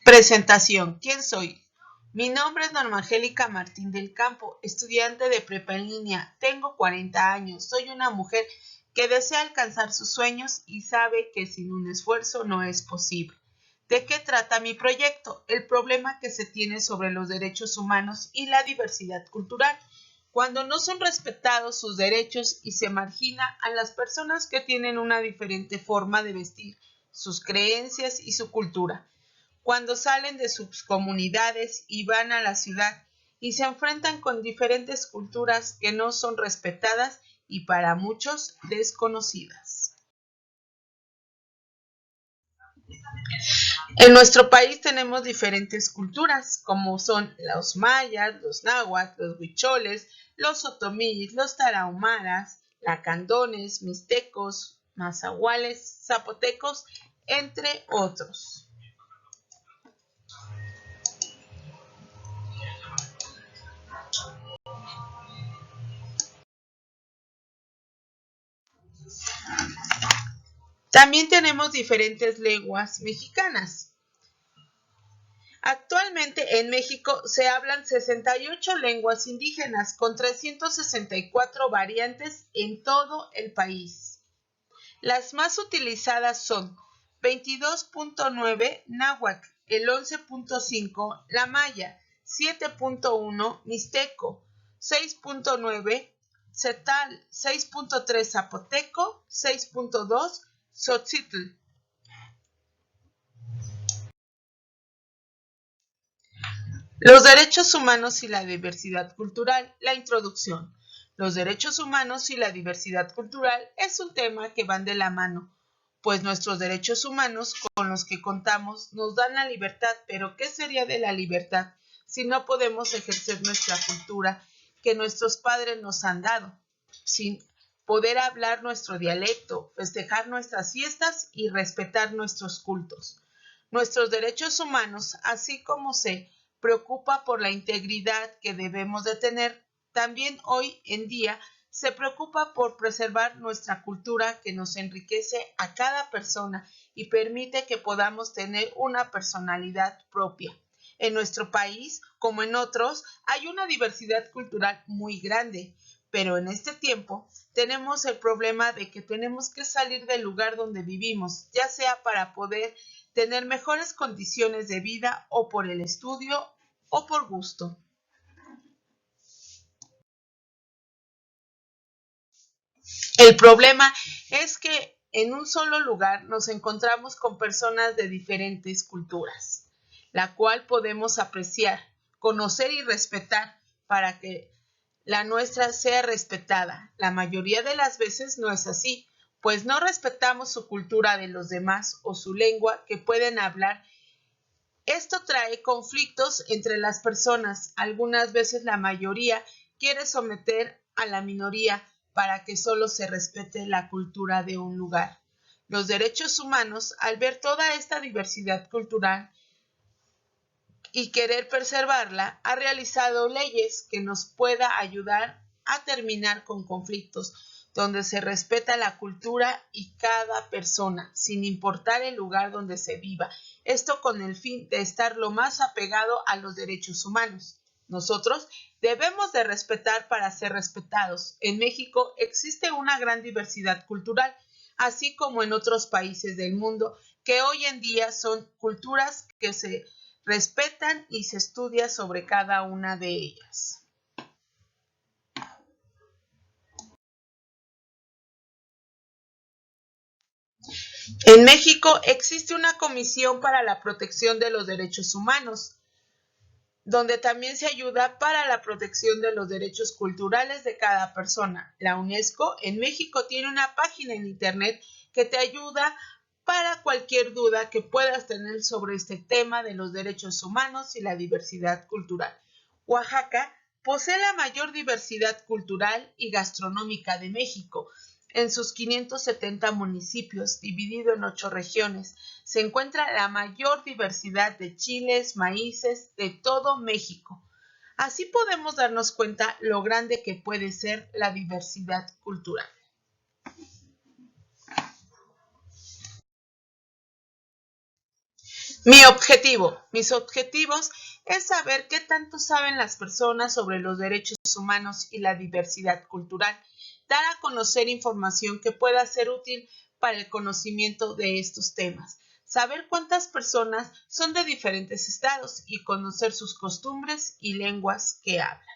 Presentación. ¿Quién soy? Mi nombre es Norma Angélica Martín del Campo, estudiante de prepa en línea. Tengo 40 años. Soy una mujer que desea alcanzar sus sueños y sabe que sin un esfuerzo no es posible. ¿De qué trata mi proyecto? El problema que se tiene sobre los derechos humanos y la diversidad cultural, cuando no son respetados sus derechos y se margina a las personas que tienen una diferente forma de vestir, sus creencias y su cultura, cuando salen de sus comunidades y van a la ciudad y se enfrentan con diferentes culturas que no son respetadas y para muchos desconocidas. En nuestro país tenemos diferentes culturas, como son los mayas, los náhuatl, los huicholes, los otomíes, los tarahumaras, lacandones, mixtecos, mazahuales, zapotecos, entre otros. También tenemos diferentes lenguas mexicanas. Actualmente en México se hablan 68 lenguas indígenas con 364 variantes en todo el país. Las más utilizadas son 22.9 náhuatl, el 11.5 la maya, 7.1 mixteco, 6.9 cetal, 6.3 zapoteco, 6.2 tzotzil. Los derechos humanos y la diversidad cultural. La introducción. Los derechos humanos y la diversidad cultural es un tema que van de la mano, pues nuestros derechos humanos con los que contamos nos dan la libertad, pero ¿qué sería de la libertad si no podemos ejercer nuestra cultura que nuestros padres nos han dado, sin poder hablar nuestro dialecto, festejar nuestras fiestas y respetar nuestros cultos? Nuestros derechos humanos, así como se preocupa por la integridad que debemos de tener, también hoy en día se preocupa por preservar nuestra cultura que nos enriquece a cada persona y permite que podamos tener una personalidad propia. En nuestro país, como en otros, hay una diversidad cultural muy grande, pero en este tiempo tenemos el problema de que tenemos que salir del lugar donde vivimos, ya sea para poder tener mejores condiciones de vida o por el estudio o por gusto. El problema es que en un solo lugar nos encontramos con personas de diferentes culturas, la cual podemos apreciar, conocer y respetar para que la nuestra sea respetada. La mayoría de las veces no es así, pues no respetamos su cultura de los demás o su lengua que pueden hablar. Esto trae conflictos entre las personas. Algunas veces la mayoría quiere someter a la minoría para que solo se respete la cultura de un lugar. Los derechos humanos, al ver toda esta diversidad cultural y querer preservarla, ha realizado leyes que nos pueda ayudar a terminar con conflictos, donde se respeta la cultura y cada persona, sin importar el lugar donde se viva. Esto con el fin de estar lo más apegado a los derechos humanos. Nosotros debemos de respetar para ser respetados. En México existe una gran diversidad cultural, así como en otros países del mundo, que hoy en día son culturas que se respetan y se estudia sobre cada una de ellas. En México existe una comisión para la protección de los derechos humanos, donde también se ayuda para la protección de los derechos culturales de cada persona. La UNESCO en México tiene una página en internet que te ayuda para cualquier duda que puedas tener sobre este tema de los derechos humanos y la diversidad cultural. Oaxaca posee la mayor diversidad cultural y gastronómica de México. En sus 570 municipios, dividido en 8 regiones, se encuentra la mayor diversidad de chiles, maíces de todo México. Así podemos darnos cuenta lo grande que puede ser la diversidad cultural. Mis objetivos es saber qué tanto saben las personas sobre los derechos humanos y la diversidad cultural, dar a conocer información que pueda ser útil para el conocimiento de estos temas, saber cuántas personas son de diferentes estados y conocer sus costumbres y lenguas que hablan.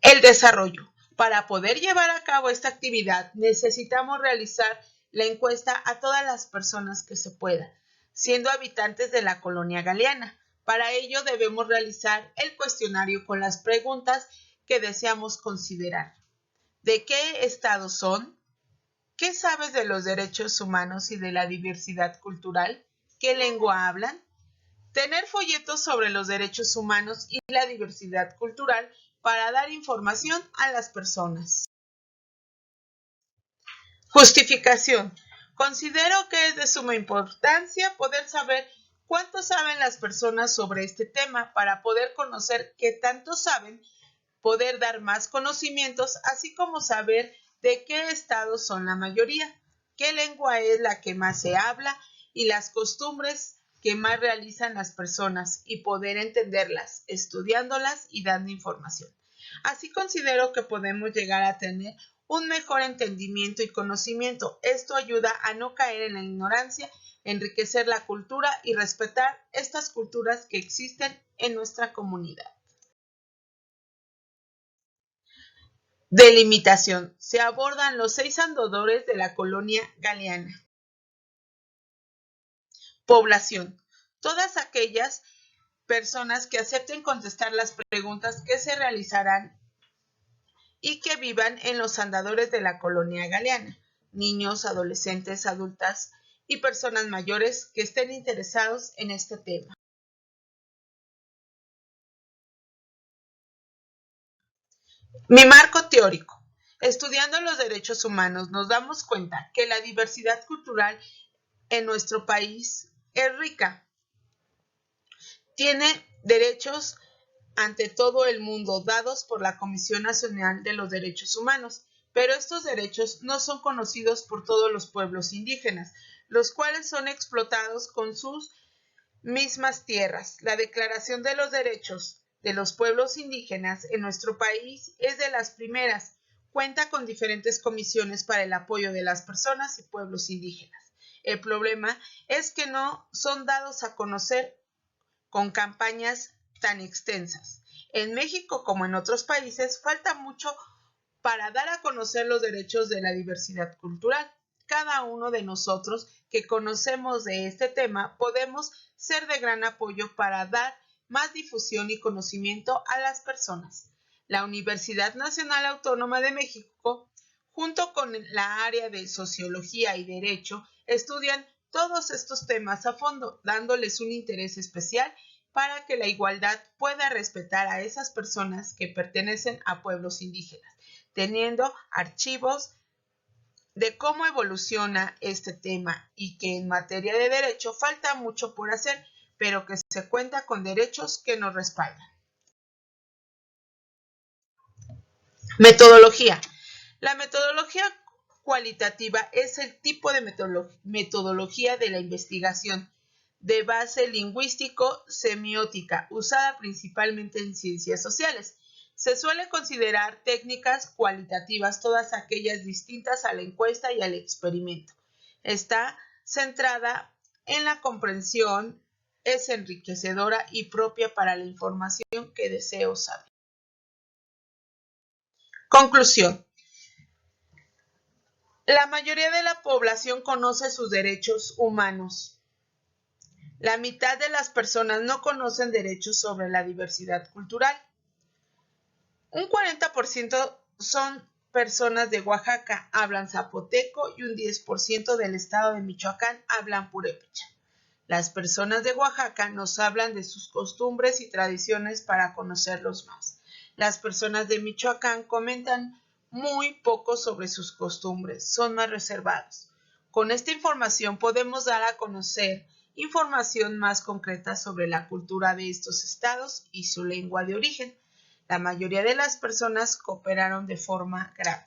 El desarrollo. Para poder llevar a cabo esta actividad necesitamos realizar la encuesta a todas las personas que se pueda, siendo habitantes de la colonia galeana. Para ello debemos realizar el cuestionario con las preguntas que deseamos considerar. ¿De qué estado son? ¿Qué sabes de los derechos humanos y de la diversidad cultural? ¿Qué lengua hablan? Tener folletos sobre los derechos humanos y la diversidad cultural para dar información a las personas. Justificación. Considero que es de suma importancia poder saber cuánto saben las personas sobre este tema para poder conocer qué tanto saben, poder dar más conocimientos, así como saber de qué estados son la mayoría, qué lengua es la que más se habla y las costumbres que más realizan las personas y poder entenderlas, estudiándolas y dando información. Así considero que podemos llegar a tener un mejor entendimiento y conocimiento. Esto ayuda a no caer en la ignorancia, enriquecer la cultura y respetar estas culturas que existen en nuestra comunidad. Delimitación. Se abordan los 6 andadores de la colonia galeana. Población. Todas aquellas personas que acepten contestar las preguntas que se realizarán y que vivan en los andadores de la colonia galeana. Niños, adolescentes, adultas y personas mayores que estén interesados en este tema. Mi marco teórico. Estudiando los derechos humanos nos damos cuenta que la diversidad cultural en nuestro país es rica. Tiene derechos ante todo el mundo dados por la Comisión Nacional de los Derechos Humanos, pero estos derechos no son conocidos por todos los pueblos indígenas, los cuales son explotados con sus mismas tierras. La Declaración de los Derechos de los Pueblos Indígenas en nuestro país es de las primeras. Cuenta con diferentes comisiones para el apoyo de las personas y pueblos indígenas. El problema es que no son dados a conocer con campañas tan extensas. En México, como en otros países, falta mucho para dar a conocer los derechos de la diversidad cultural. Cada uno de nosotros que conocemos de este tema podemos ser de gran apoyo para dar más difusión y conocimiento a las personas. La Universidad Nacional Autónoma de México, junto con la área de Sociología y Derecho, estudian todos estos temas a fondo, dándoles un interés especial para que la igualdad pueda respetar a esas personas que pertenecen a pueblos indígenas, teniendo archivos de cómo evoluciona este tema y que en materia de derecho falta mucho por hacer, pero que se cuenta con derechos que nos respaldan. Metodología. La metodología cualitativa es el tipo de metodología de la investigación de base lingüístico-semiótica, usada principalmente en ciencias sociales. Se suele considerar técnicas cualitativas todas aquellas distintas a la encuesta y al experimento. Está centrada en la comprensión, es enriquecedora y propia para la información que deseo saber. Conclusión. La mayoría de la población conoce sus derechos humanos. La mitad de las personas no conocen derechos sobre la diversidad cultural. Un 40% son personas de Oaxaca, hablan zapoteco y un 10% del estado de Michoacán hablan purépecha. Las personas de Oaxaca nos hablan de sus costumbres y tradiciones para conocerlos más. Las personas de Michoacán comentan muy poco sobre sus costumbres, son más reservados. Con esta información podemos dar a conocer información más concreta sobre la cultura de estos estados y su lengua de origen. La mayoría de las personas cooperaron de forma grata.